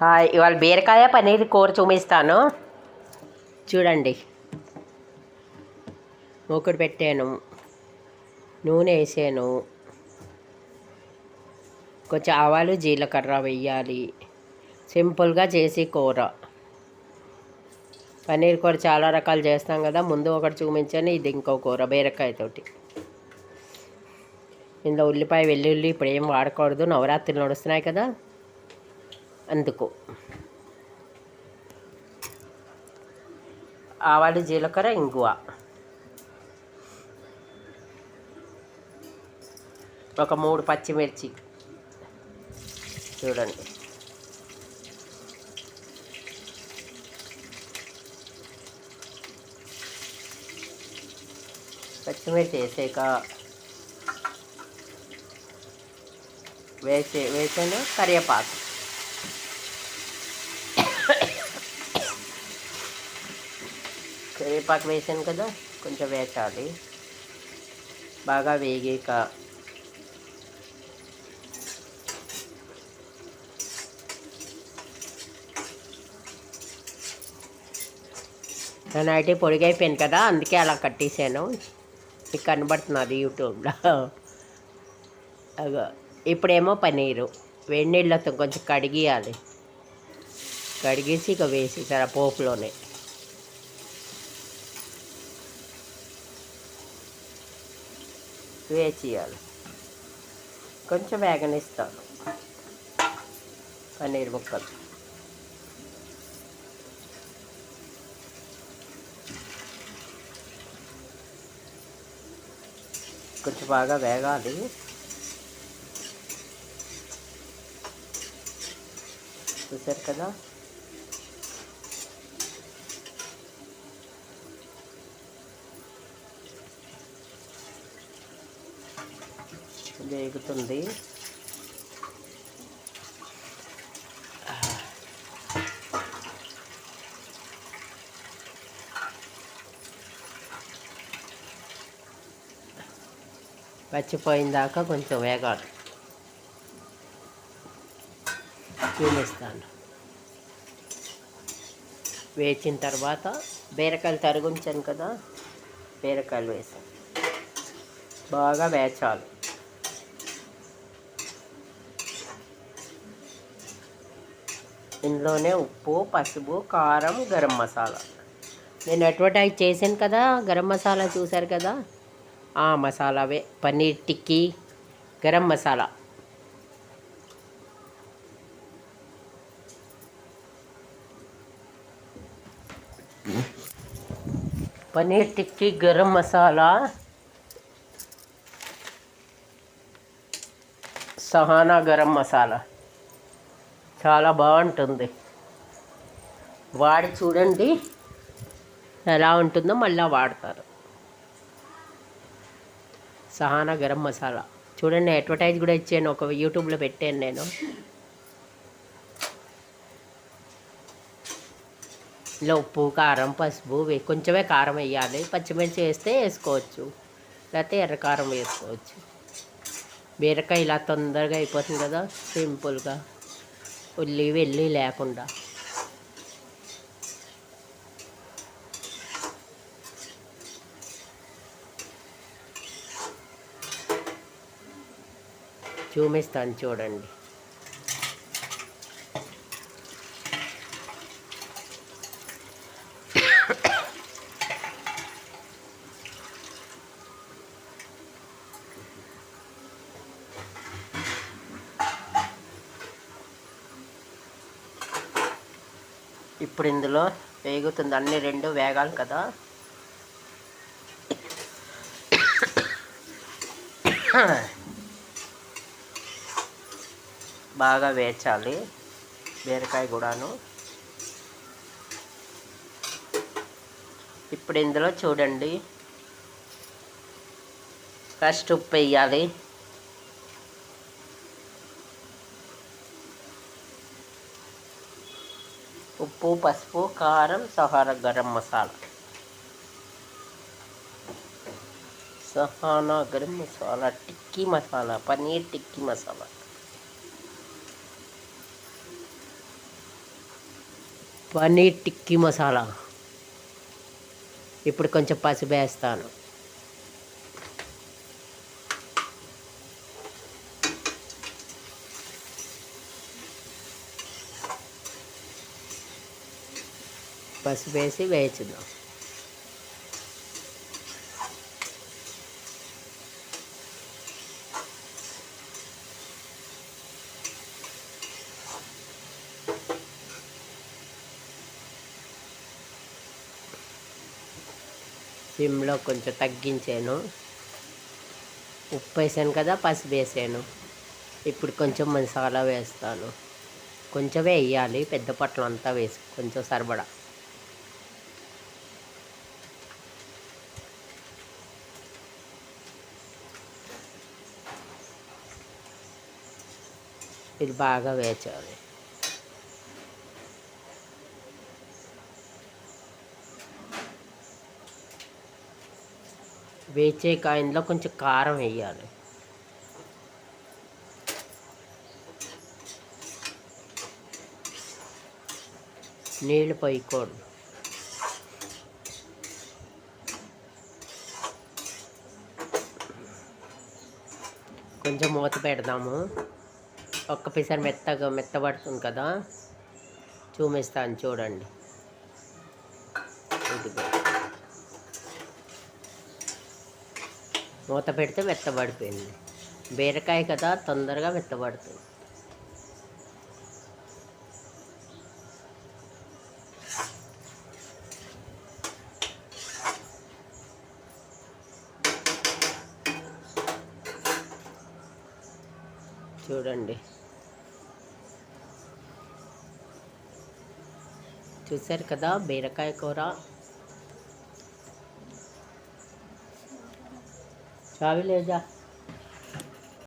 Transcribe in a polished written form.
Hi, ఇవాళ బీరకాయ పన్నీర్ కూర చూపిస్తాను. చూడండి, మూకుడు పెట్టాను, నూనె వేసాను, కొంచెం ఆవాలు జీలకర్ర వేయాలి. సింపుల్గా చేసి కూర. పన్నీర్ కూర చాలా రకాలు చేస్తాం కదా, ముందు ఒకటి చూపించాను. ఇది ఇంకో కూర బీరకాయతోటి. ఇందులో ఉల్లిపాయ వెల్లుల్లి ఇప్పుడు ఏం వాడకూడదు, నవరాత్రులు నడుస్తున్నాయి కదా, అందుకు. ఆవాలు జీలకర్ర ఇంగువ, ఒక 3 పచ్చిమిర్చి. చూడండి, పచ్చిమిర్చి వేసాక వేసాను కరివేపాకు. కరివేపాకు వేసాను కదా, కొంచెం వేచాలి. బాగా వేగాక నేను అయితే పొడిగైపోయాను కదా, అందుకే అలా కట్టేసాను. మీకు కనబడుతున్నది యూట్యూబ్లో. అగో ఇప్పుడేమో పన్నీరు వేడి నీళ్ళతో కొంచెం కడిగియాలి. కడిగేసి ఇక వేసేసారు ఆ పోపులోనే. వేసేయాలి, కొంచెం వేగనిస్తాను పన్నీర్ ముక్కలు. కొంచెం బాగా వేగాలి. చూసారు కదా, వేగుతుంది. పచ్చిపోయిన దాకా కొంచెం వేగాలి. చూపిస్తాను. వేచిన తర్వాత బీరకాయలు తరుగుంచాను కదా, బీరకాయలు వేసాను. బాగా వేచాలి. ఇందులోనే ఉప్పు, పసుపు, కారం, గరం మసాలా. నేను అడ్వర్టైజ్ చేశాను కదా, గరం మసాలా చూశారు కదా, ఆ మసాలావే. పన్నీర్ టిక్కీ గరం మసాలా. పన్నీర్ టిక్కీ గరం మసాలా, సహానా గరం మసాలా. చాలా బాగుంటుంది. వాడి చూడండి ఎలా ఉంటుందో, మళ్ళీ వాడతారు. సహానా గరం మసాలా చూడండి, అడ్వర్టైజ్ కూడా ఇచ్చాను, ఒక యూట్యూబ్లో పెట్టాను నేను. ఇలా ఉప్పు, కారం, పసుపు కొంచెమే కారం వేయాలి. పచ్చిమిర్చి వేస్తే వేసుకోవచ్చు, లేకపోతే ఎర్రకారం వేసుకోవచ్చు. బీరకాయ ఇలా తొందరగా అయిపోతుంది కదా, సింపుల్గా, ఉల్లి వెల్లి లేకుండా. చూపిస్తాను చూడండి. ఇప్పుడు ఇందులో వేగుతుంది, అన్ని రెండు వేగాలి కదా. బాగా వేచాలి బీరకాయ కూడాను. ఇప్పుడు ఇందులో చూడండి, ఫస్ట్ ఉప్పు వేయాలి. ఉప్పు, పసుపు, కారం, సహానా గరం మసాలా. సహానా గరం మసాలా, టిక్కీ మసాలా, పన్నీర్ టిక్కీ మసాలా. పన్నీర్ టిక్కీ మసాలా. ఇప్పుడు కొంచెం పసుపు వేస్తాను. పసుపు వేసి వేయించుదాం. సిమ్లో కొంచెం తగ్గించాను. ఉప్పు వేసాను కదా, పసుపు వేసాను. ఇప్పుడు కొంచెం మసాలా వేస్తాను. కొంచెమే వేయాలి, పెద్ద పట్లం అంతా వేసి కొంచెం సరిపడా. ఇది బాగా వేచాలి. వేచే కాయంలో కొంచెం కారం వేయాలి. నీళ్ళు పోయకూడదు. కొంచెం మూత పెడదాము. ఒక్క పిసర్ మెత్తబడుతుంది కదా, చూపిస్తాను చూడండి. ఇదిగో మూత పెడితే మెత్తబడిపోయింది. బీరకాయ కదా, తొందరగా మెత్తబడుతుంది. చూడండి, చూసారు కదా బీరకాయ కూర. చావి లేదా?